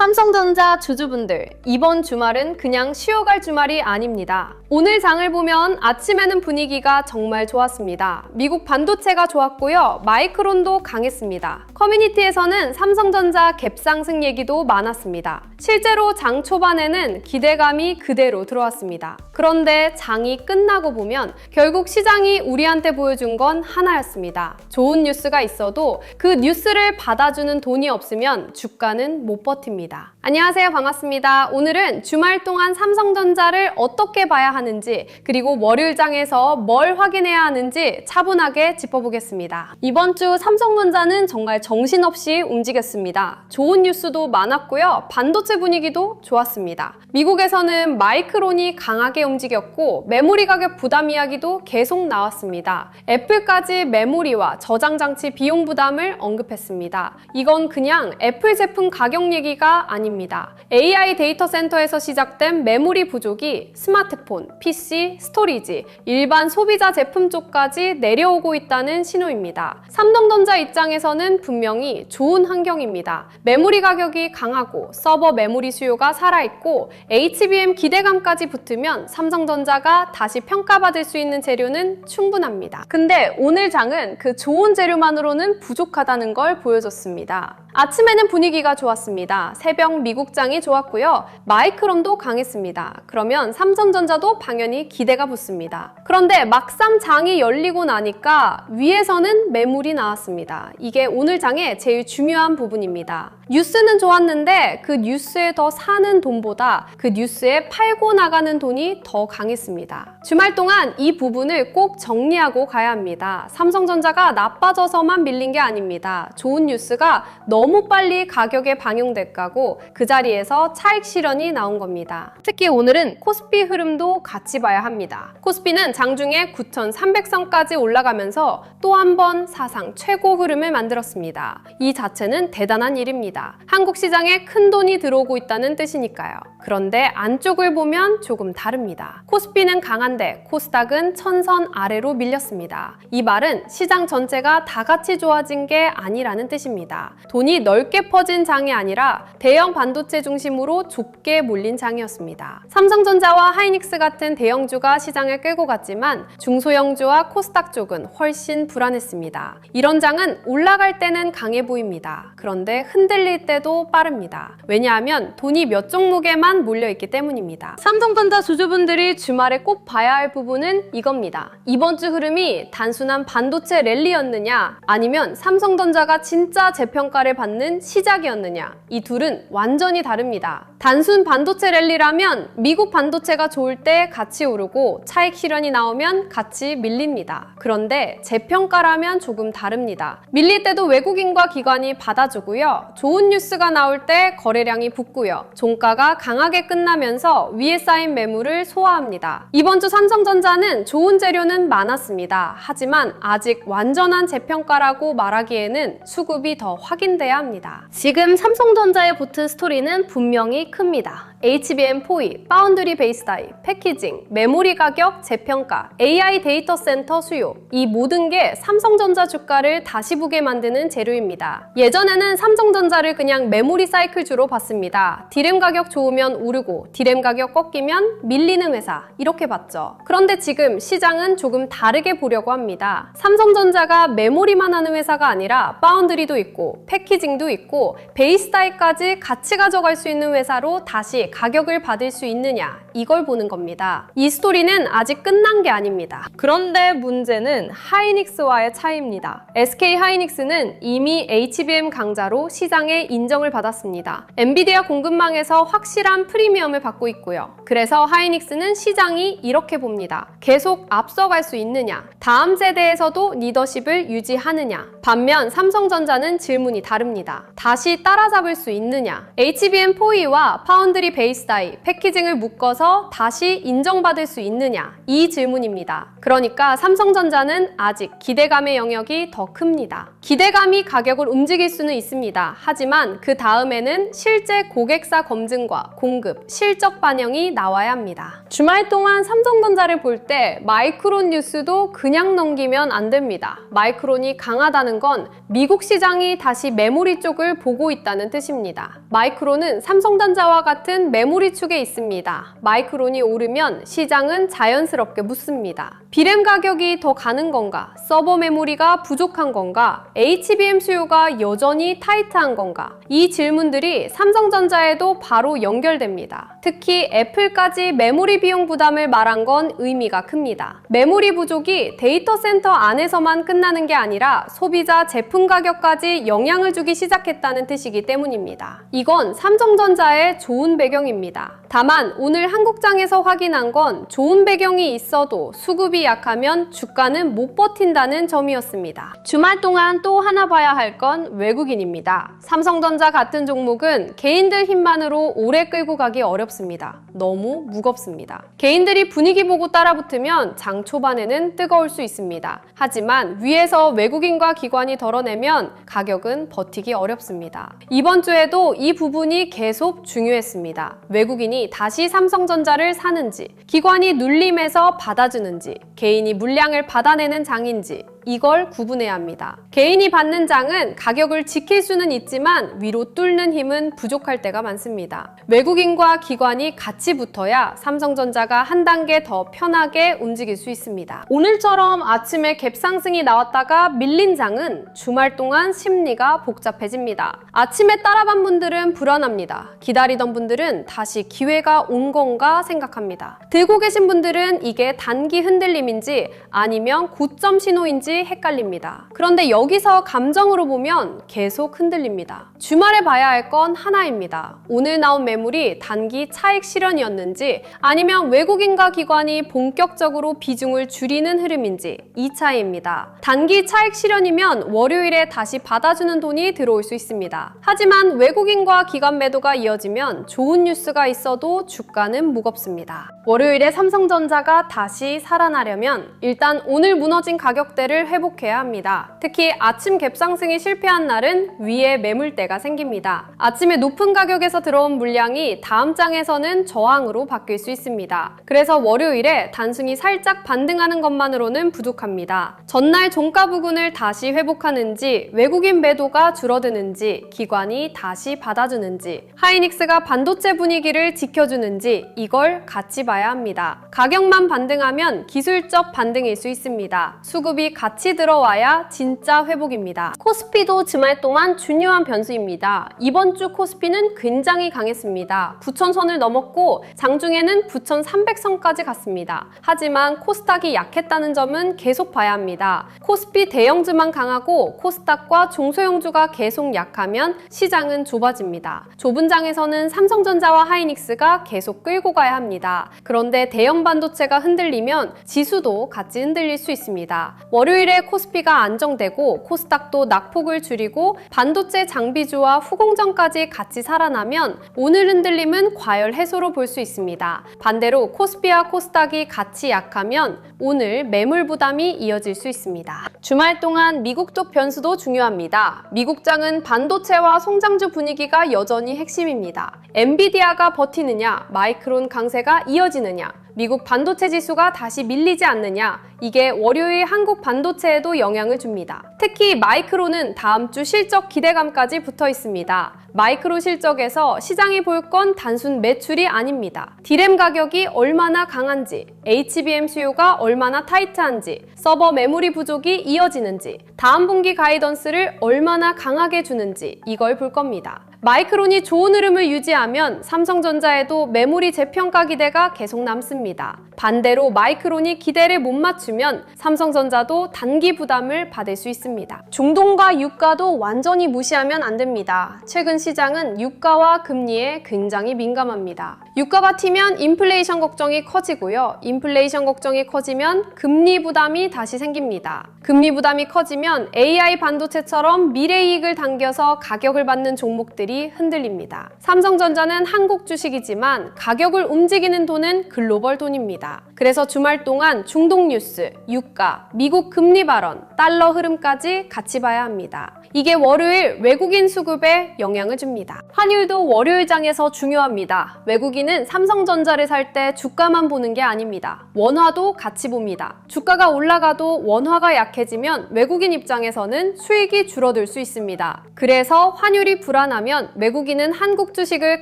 삼성전자 주주분들, 이번 주말은 그냥 쉬어갈 주말이 아닙니다. 오늘 장을 보면 아침에는 분위기가 정말 좋았습니다. 미국 반도체가 좋았고요. 마이크론도 강했습니다. 커뮤니티에서는 삼성전자 갭상승 얘기도 많았습니다. 실제로 장 초반에는 기대감이 그대로 들어왔습니다. 그런데 장이 끝나고 보면 결국 시장이 우리한테 보여준 건 하나였습니다. 좋은 뉴스가 있어도 그 뉴스를 받아주는 돈이 없으면 주가는 못 버팁니다. 안녕하세요, 반갑습니다. 오늘은 주말 동안 삼성전자를 어떻게 봐야 하는지, 그리고 월요일장에서 뭘 확인해야 하는지 차분하게 짚어보겠습니다. 이번 주 삼성전자는 정말 정신없이 움직였습니다. 좋은 뉴스도 많았고요. 반도체 분위기도 좋았습니다. 미국에서는 마이크론이 강하게 움직였고 메모리 가격 부담 이야기도 계속 나왔습니다. 애플까지 메모리와 저장 장치 비용 부담을 언급했습니다. 이건 그냥 애플 제품 가격 얘기가 아닙니다. AI 데이터 센터에서 시작된 메모리 부족이 스마트폰, PC, 스토리지, 일반 소비자 제품 쪽까지 내려오고 있다는 신호입니다. 삼성전자 입장에서는 분명히 좋은 환경입니다. 메모리 가격이 강하고 서버 메모리 수요가 살아있고 HBM 기대감까지 붙으면 삼성전자가 다시 평가받을 수 있는 재료는 충분합니다. 근데 오늘 장은 그 좋은 재료만으로는 부족하다는 걸 보여줬습니다. 아침에는 분위기가 좋았습니다. 새벽 미국장이 좋았고요. 마이크론도 강했습니다. 그러면 삼성전자도 당연히 기대가 붙습니다. 그런데 막상 장이 열리고 나니까 위에서는 매물이 나왔습니다. 이게 오늘 장의 제일 중요한 부분입니다. 뉴스는 좋았는데 그 뉴스에 더 사는 돈보다 그 뉴스에 팔고 나가는 돈이 더 강했습니다. 주말 동안 이 부분을 꼭 정리하고 가야 합니다. 삼성전자가 나빠져서만 밀린 게 아닙니다. 좋은 뉴스가 너무 빨리 가격에 반영됐고 그 자리에서 차익 실현이 나온 겁니다. 특히 오늘은 코스피 흐름도 같이 봐야 합니다. 코스피는 장중에 9,300선까지 올라가면서 또 한 번 사상 최고 흐름을 만들었습니다. 이 자체는 대단한 일입니다. 한국 시장에 큰 돈이 들어오고 있다는 뜻이니까요. 그런데 안쪽을 보면 조금 다릅니다. 코스피는 강한데 코스닥은 천선 아래로 밀렸습니다. 이 말은 시장 전체가 다 같이 좋아진 게 아니라는 뜻입니다. 돈이 넓게 퍼진 장이 아니라 대형 반도체 중심으로 좁게 몰린 장이었습니다. 삼성전자와 하이닉스 같은 대형주가 시장을 끌고 갔지만 중소형주와 코스닥 쪽은 훨씬 불안했습니다. 이런 장은 올라갈 때는 강해 보입니다. 그런데 흔들릴 때도 빠릅니다. 왜냐하면 돈이 몇 종목에만 몰려있기 때문입니다. 삼성전자 주주분들이 주말에 꼭 봐야 할 부분은 이겁니다. 이번 주 흐름이 단순한 반도체 랠리였느냐, 아니면 삼성전자가 진짜 재평가를 받는 시작이었느냐, 이 둘은 완전히 다릅니다. 단순 반도체 랠리라면 미국 반도체가 좋을 때 같이 오르고 차익 실현이 나오면 같이 밀립니다. 그런데 재평가라면 조금 다릅니다. 밀릴 때도 외국인과 기관이 받아주고요. 좋은 뉴스가 나올 때 거래량이 붙고요. 종가가 강하게 끝나면서 위에 쌓인 매물을 소화합니다. 이번 주 삼성전자는 좋은 재료는 많았습니다. 하지만 아직 완전한 재평가라고 말하기에는 수급이 더 확인돼야 합니다. 지금 삼성전자에 붙은 스토리는 분명히 큽니다. HBM 포위, 파운드리 베이스 다이, 패키징, 메모리 가격, 재평가, AI 데이터 센터 수요, 이 모든 게 삼성전자 주가를 다시 보게 만드는 재료입니다. 예전에는 삼성전자를 그냥 메모리 사이클주로 봤습니다. 디램 가격 좋으면 오르고 디램 가격 꺾이면 밀리는 회사, 이렇게 봤죠. 그런데 지금 시장은 조금 다르게 보려고 합니다. 삼성전자가 메모리만 하는 회사가 아니라 파운드리도 있고 패키징도 있고 베이스 다이까지 같이 가져갈 수 있는 회사로 다시 가격을 받을 수 있느냐, 이걸 보는 겁니다. 이 스토리는 아직 끝난 게 아닙니다. 그런데 문제는 하이닉스와의 차이입니다. SK 하이닉스는 이미 HBM 강자로 시장에 인정을 받았습니다. 엔비디아 공급망에서 확실한 프리미엄을 받고 있고요. 그래서 하이닉스는 시장이 이렇게 봅니다. 계속 앞서갈 수 있느냐, 다음 세대에서도 리더십을 유지하느냐. 반면 삼성전자는 질문이 다릅니다. 다시 따라잡을 수 있느냐. HBM 포위와 파운드리 베이스 다이, 패키징을 묶어서 나서 다시 인정받을 수 있느냐? 이 질문입니다. 그러니까 삼성전자는 아직 기대감의 영역이 더 큽니다. 기대감이 가격을 움직일 수는 있습니다. 하지만 그 다음에는 실제 고객사 검증과 공급, 실적 반영이 나와야 합니다. 주말 동안 삼성전자를 볼 때 마이크론 뉴스도 그냥 넘기면 안 됩니다. 마이크론이 강하다는 건 미국 시장이 다시 메모리 쪽을 보고 있다는 뜻입니다. 마이크론은 삼성전자와 같은 메모리 축에 있습니다. 마이크론이 오르면 시장은 자연스럽게 묻습니다. B램 가격이 더 가는 건가? 서버 메모리가 부족한 건가? HBM 수요가 여전히 타이트한 건가? 이 질문들이 삼성전자에도 바로 연결됩니다. 특히 애플까지 메모리 비용 부담을 말한 건 의미가 큽니다. 메모리 부족이 데이터 센터 안에서만 끝나는 게 아니라 소비자 제품 가격까지 영향을 주기 시작했다는 뜻이기 때문입니다. 이건 삼성전자의 좋은 배경입니다. 다만 오늘 한국장에서 확인한 건 좋은 배경이 있어도 수급이 약하면 주가는 못 버틴다는 점이었습니다. 주말 동안 또 하나 봐야 할 건 외국인입니다. 삼성전자 같은 종목은 개인들 힘만으로 오래 끌고 가기 어렵습니다. 너무 무겁습니다. 개인들이 분위기 보고 따라붙으면 장 초반에는 뜨거울 수 있습니다. 하지만 위에서 외국인과 기관이 덜어내면 가격은 버티기 어렵습니다. 이번 주에도 이 부분이 계속 중요했습니다. 외국인이 다시 삼성전자를 사는지, 기관이 눌림에서 받아주는지, 개인이 물량을 받아내는 장인지 이걸 구분해야 합니다. 개인이 받는 장은 가격을 지킬 수는 있지만 위로 뚫는 힘은 부족할 때가 많습니다. 외국인과 기관이 같이 붙어야 삼성전자가 한 단계 더 편하게 움직일 수 있습니다. 오늘처럼 아침에 갭 상승이 나왔다가 밀린 장은 주말 동안 심리가 복잡해집니다. 아침에 따라간 분들은 불안합니다. 기다리던 분들은 다시 기회가 온 건가 생각합니다. 들고 계신 분들은 이게 단기 흔들림인지 아니면 고점 신호인지 헷갈립니다. 그런데 여기서 감정으로 보면 계속 흔들립니다. 주말에 봐야 할 건 하나입니다. 오늘 나온 매물이 단기 차익 실현이었는지 아니면 외국인과 기관이 본격적으로 비중을 줄이는 흐름인지 이 차이입니다. 단기 차익 실현이면 월요일에 다시 받아주는 돈이 들어올 수 있습니다. 하지만 외국인과 기관 매도가 이어지면 좋은 뉴스가 있어도 주가는 무겁습니다. 월요일에 삼성전자가 다시 살아나려면 일단 오늘 무너진 가격대를 회복해야 합니다. 특히 아침 갭상승이 실패한 날은 위에 매물대가 생깁니다. 아침에 높은 가격에서 들어온 물량이 다음 장에서는 저항으로 바뀔 수 있습니다. 그래서 월요일에 단순히 살짝 반등하는 것만으로는 부족합니다. 전날 종가 부근을 다시 회복하는지, 외국인 매도가 줄어드는지, 기관이 다시 받아주는지, 하이닉스가 반도체 분위기를 지켜주는지 이걸 같이 봐야 합니다. 가격만 반등하면 기술적 반등일 수 있습니다. 수급이 같이 들어와야 진짜 회복입니다. 코스피도 주말 동안 중요한 변수입니다. 이번 주 코스피는 굉장히 강했습니다. 9,000선을 넘었고 장중에는 9,300선까지 갔습니다. 하지만 코스닥이 약했다는 점은 계속 봐야 합니다. 코스피 대형주만 강하고 코스닥과 중소형주가 계속 약하면 시장은 좁아집니다. 좁은 장에서는 삼성전자와 하이닉스가 계속 끌고 가야 합니다. 그런데 대형 반도체가 흔들리면 지수도 같이 흔들릴 수 있습니다. 월요일에 코스피가 안정되고 코스닥도 낙폭을 줄이고 반도체 장비주와 후공정까지 같이 살아나면 오늘 흔들림은 과열 해소로 볼 수 있습니다. 반대로 코스피와 코스닥이 같이 약하면 오늘 매물 부담이 이어질 수 있습니다. 주말 동안 미국 쪽 변수도 중요합니다. 미국장은 반도체와 성장주 분위기가 여전히 핵심입니다. 엔비디아가 버티느냐, 마이크론 강세가 이어지느냐, 미국 반도체 지수가 다시 밀리지 않느냐, 이게 월요일 한국 반도체에도 영향을 줍니다. 특히 마이크론은 다음 주 실적 기대감까지 붙어 있습니다. 마이크로 실적에서 시장이 볼 건 단순 매출이 아닙니다. D램 가격이 얼마나 강한지, HBM 수요가 얼마나 타이트한지, 서버 메모리 부족이 이어지는지, 다음 분기 가이던스를 얼마나 강하게 주는지 이걸 볼 겁니다. 마이크론이 좋은 흐름을 유지하면 삼성전자에도 메모리 재평가 기대가 계속 남습니다. 반대로 마이크론이 기대를 못 맞추면 삼성전자도 단기 부담을 받을 수 있습니다. 중동과 유가도 완전히 무시하면 안 됩니다. 최근 시장은 유가와 금리에 굉장히 민감합니다. 유가가 튀면 인플레이션 걱정이 커지고요. 인플레이션 걱정이 커지면 금리 부담이 다시 생깁니다. 금리 부담이 커지면 AI 반도체처럼 미래 이익을 당겨서 가격을 받는 종목들이 월요일이 흔들립니다. 삼성전자는 한국 주식이지만 가격을 움직이는 돈은 글로벌 돈입니다. 그래서 주말 동안 중동 뉴스, 유가, 미국 금리 발언, 달러 흐름까지 같이 봐야 합니다. 이게 월요일 외국인 수급에 영향을 줍니다. 환율도 월요일장에서 중요합니다. 외국인은 삼성전자를 살 때 주가만 보는 게 아닙니다. 원화도 같이 봅니다. 주가가 올라가도 원화가 약해지면 외국인 입장에서는 수익이 줄어들 수 있습니다. 그래서 환율이 불안하면 외국인은 한국 주식을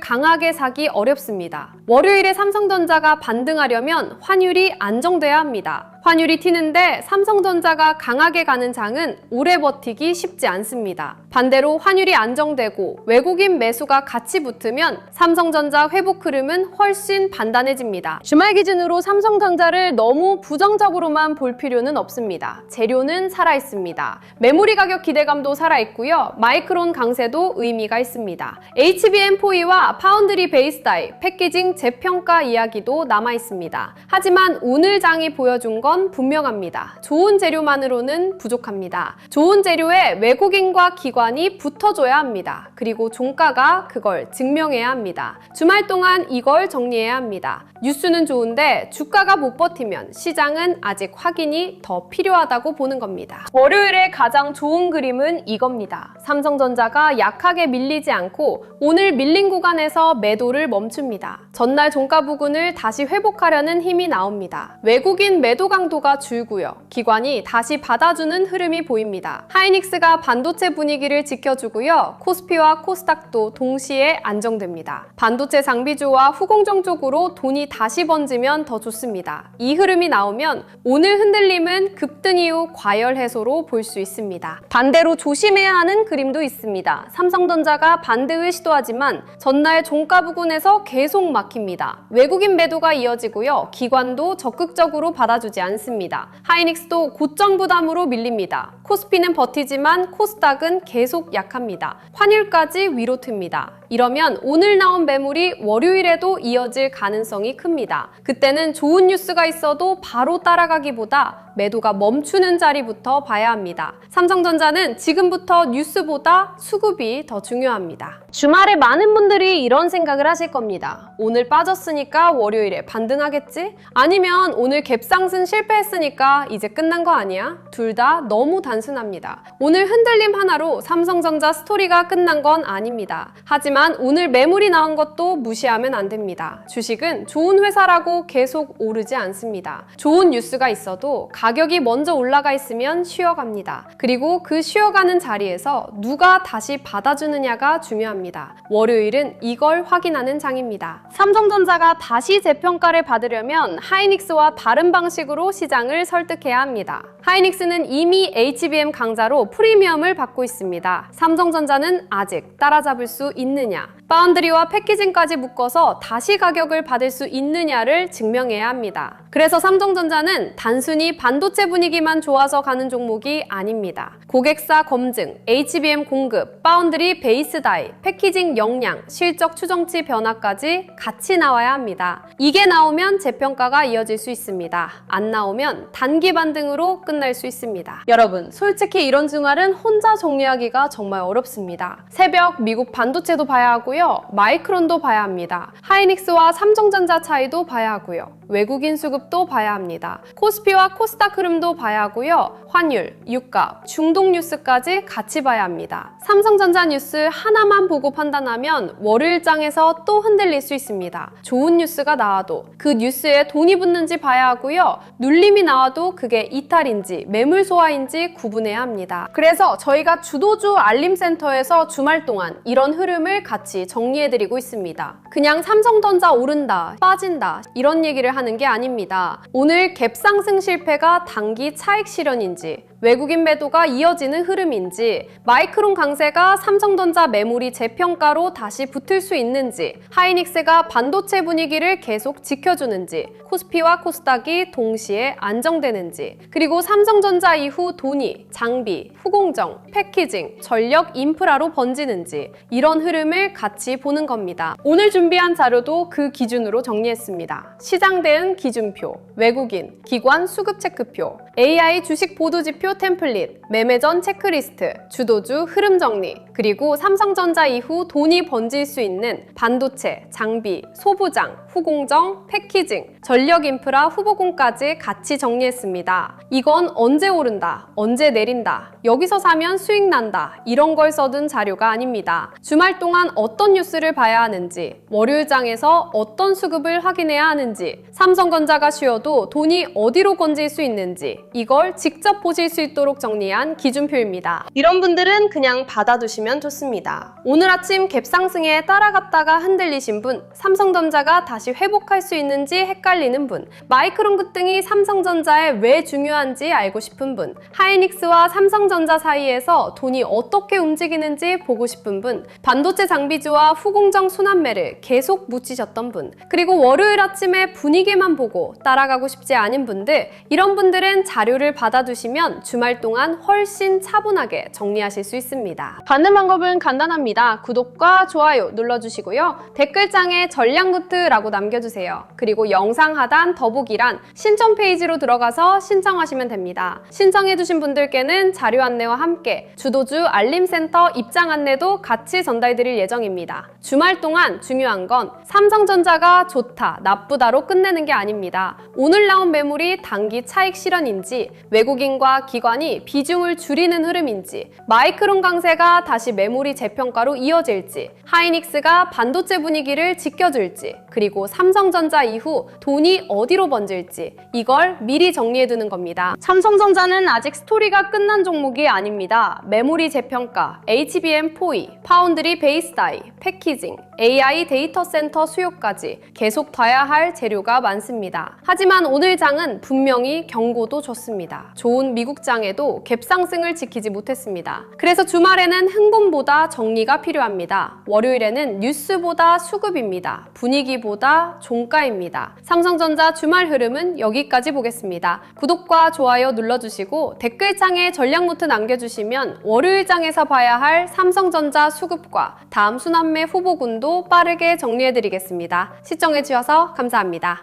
강하게 사기 어렵습니다. 월요일에 삼성전자가 반등하려면 환율이 안정돼야 합니다. 환율이 튀는데 삼성전자가 강하게 가는 장은 오래 버티기 쉽지 않습니다. 반대로 환율이 안정되고 외국인 매수가 같이 붙으면 삼성전자 회복 흐름은 훨씬 단단해집니다. 주말 기준으로 삼성전자를 너무 부정적으로만 볼 필요는 없습니다. 재료는 살아있습니다. 메모리 가격 기대감도 살아있고요. 마이크론 강세도 의미가 있습니다. HBM4E와 파운드리 베이스 다이, 패키징 재평가 이야기도 남아있습니다. 하지만 오늘 장이 보여준 건 분명합니다. 좋은 재료만으로는 부족합니다. 좋은 재료에 외국인과 기관이 붙어줘야 합니다. 그리고 종가가 그걸 증명해야 합니다. 주말 동안 이걸 정리해야 합니다. 뉴스는 좋은데 주가가 못 버티면 시장은 아직 확인이 더 필요하다고 보는 겁니다. 월요일에 가장 좋은 그림은 이겁니다. 삼성전자가 약하게 밀리지 않고 오늘 밀린 구간에서 매도를 멈춥니다. 전날 종가 부근을 다시 회복하려는 힘이 나옵니다. 외국인 매도 강도가 줄고요. 기관이 다시 받아주는 흐름이 보입니다. 하이닉스가 반도체 분위기를 지켜주고요. 코스피와 코스닥도 동시에 안정됩니다. 반도체 장비주와 후공정 쪽으로 돈이 다시 번지면 더 좋습니다. 이 흐름이 나오면 오늘 흔들림은 급등 이후 과열 해소로 볼 수 있습니다. 반대로 조심해야 하는 그림도 있습니다. 삼성전자가 반등을 시도하지만 전날 종가 부근에서 계속 막힙니다. 외국인 매도가 이어지고요. 기관도 적극적으로 받아주지 않습니다. 하이닉스도 고점 부담으로 밀립니다. 코스피는 버티지만 코스닥은 계속 약합니다. 환율까지 위로 틉니다. 이러면 오늘 나온 매물이 월요일에도 이어질 가능성이 큽니다. 그때는 좋은 뉴스가 있어도 바로 따라가기보다 매도가 멈추는 자리부터 봐야 합니다. 삼성전자는 지금부터 뉴스보다 수급이 더 중요합니다. 주말에 많은 분들이 이런 생각을 하실 겁니다. 오늘 빠졌으니까 월요일에 반등하겠지? 아니면 오늘 갭상승 실패했으니까 이제 끝난 거 아니야? 둘 다 너무 단순합니다. 오늘 흔들림 하나로 삼성전자 스토리가 끝난 건 아닙니다. 하지만 오늘 매물이 나온 것도 무시하면 안 됩니다. 주식은 좋은 회사라고 계속 오르지 않습니다. 좋은 뉴스가 있어도 가격이 먼저 올라가 있으면 쉬어갑니다. 그리고 그 쉬어가는 자리에서 누가 다시 받아주느냐가 중요합니다. 월요일은 이걸 확인하는 장입니다. 삼성전자가 다시 재평가를 받으려면 하이닉스와 다른 방식으로 시장을 설득해야 합니다. 하이닉스는 이미 HBM 강자로 프리미엄을 받고 있습니다. 삼성전자는 아직 따라잡을 수 있느냐? 파운드리와 패키징까지 묶어서 다시 가격을 받을 수 있느냐를 증명해야 합니다. 그래서 삼성전자는 단순히 반도체 분위기만 좋아서 가는 종목이 아닙니다. 고객사 검증, HBM 공급, 파운드리 베이스 다이, 패키징 역량, 실적 추정치 변화까지 같이 나와야 합니다. 이게 나오면 재평가가 이어질 수 있습니다. 안 나오면 단기 반등으로 끝날 수 있습니다. 여러분, 솔직히 이런 주말은 혼자 정리하기가 정말 어렵습니다. 새벽 미국 반도체도 봐야 하고요. 마이크론도 봐야 합니다. 하이닉스와 삼성전자 차이도 봐야 하고요. 외국인 수급도 봐야 합니다. 코스피와 코스닥 흐름도 봐야 하고요. 환율, 유가, 중동 뉴스까지 같이 봐야 합니다. 삼성전자 뉴스 하나만 보고 판단하면 월요일장에서 또 흔들릴 수 있습니다. 좋은 뉴스가 나와도 그 뉴스에 돈이 붙는지 봐야 하고요. 눌림이 나와도 그게 이탈인지 매물 소화인지 구분해야 합니다. 그래서 저희가 주도주 알림센터에서 주말 동안 이런 흐름을 같이 정리해드리고 있습니다. 그냥 삼성전자 오른다, 빠진다 이런 얘기를 하는 게 아닙니다. 오늘 갭상승 실패가 단기 차익 실현인지 외국인 매도가 이어지는 흐름인지 마이크론 강세가 삼성전자 매물이 재평가로 다시 붙을 수 있는지 하이닉스가 반도체 분위기를 계속 지켜주는지 코스피와 코스닥이 동시에 안정되는지 그리고 삼성전자 이후 돈이 장비, 후공정, 패키징, 전력 인프라로 번지는지 이런 흐름을 같이 보는 겁니다. 오늘 준비한 자료도 그 기준으로 정리했습니다. 시장 대응 기준표, 외국인, 기관 수급 체크표, AI 주식 보도지표 템플릿, 매매 전 체크리스트, 주도주 흐름 정리, 그리고 삼성전자 이후 돈이 번질 수 있는 반도체, 장비, 소부장, 후공정, 패키징, 전력 인프라 후보군까지 같이 정리했습니다. 이건 언제 오른다, 언제 내린다, 여기서 사면 수익 난다, 이런 걸 써둔 자료가 아닙니다. 주말 동안 어떤 뉴스를 봐야 하는지, 월요일장에서 어떤 수급을 확인해야 하는지, 삼성전자가 쉬어도 돈이 어디로 건질 수 있는지, 이걸 직접 보실 수 있도록 정리한 기준표입니다. 이런 분들은 그냥 받아두시면 좋습니다. 오늘 아침 갭상승에 따라갔다가 흔들리신 분, 삼성전자가 다시 회복할 수 있는지 헷갈리는 분, 마이크론 급등이 삼성전자에 왜 중요한지 알고 싶은 분, 하이닉스와 삼성전자 사이에서 돈이 어떻게 움직이는지 보고 싶은 분, 반도체 장비주와 후공정 순환매를 계속 묻히셨던 분, 그리고 월요일 아침에 분위기만 보고 따라가고 싶지 않은 분들, 이런 분들은 자료를 받아두시면 주말 동안 훨씬 차분하게 정리하실 수 있습니다. 받는 방법은 간단합니다. 구독과 좋아요 눌러주시고요. 댓글창에 전략노트라고 남겨주세요. 그리고 영상 하단 더보기란 신청 페이지로 들어가서 신청하시면 됩니다. 신청해주신 분들께는 자료 안내와 함께 주도주 알림센터 입장 안내도 같이 전달드릴 예정입니다. 주말 동안 중요한 건 삼성전자가 좋다, 나쁘다로 끝내는 게 아닙니다. 오늘 나온 매물이 단기 차익 실현인지, 외국인과 기관이 비중을 줄이는 흐름인지, 마이크론 강세가 다시 메모리 재평가로 이어질지, 하이닉스가 반도체 분위기를 지켜줄지, 그리고 삼성전자 이후 돈이 어디로 번질지, 이걸 미리 정리해두는 겁니다. 삼성전자는 아직 스토리가 끝난 종목이 아닙니다. 메모리 재평가, HBM4E, 파운드리 베이스 다이, 패키징, AI 데이터 센터 수요까지 계속 봐야 할 재료가 많습니다. 하지만 오늘 장은 분명히 경고도 줬습니다. 좋은 미국 장에도 갭상승을 지키지 못했습니다. 그래서 주말에는 흥분보다 정리가 필요합니다. 월요일에는 뉴스보다 수급입니다. 분위기보다 종가입니다. 삼성전자 주말 흐름은 여기까지 보겠습니다. 구독과 좋아요 눌러주시고 댓글창에 전략노트 남겨주시면 월요일장에서 봐야 할 삼성전자 수급과 다음 순환매 후보군도 빠르게 정리해드리겠습니다. 시청해주셔서 감사합니다.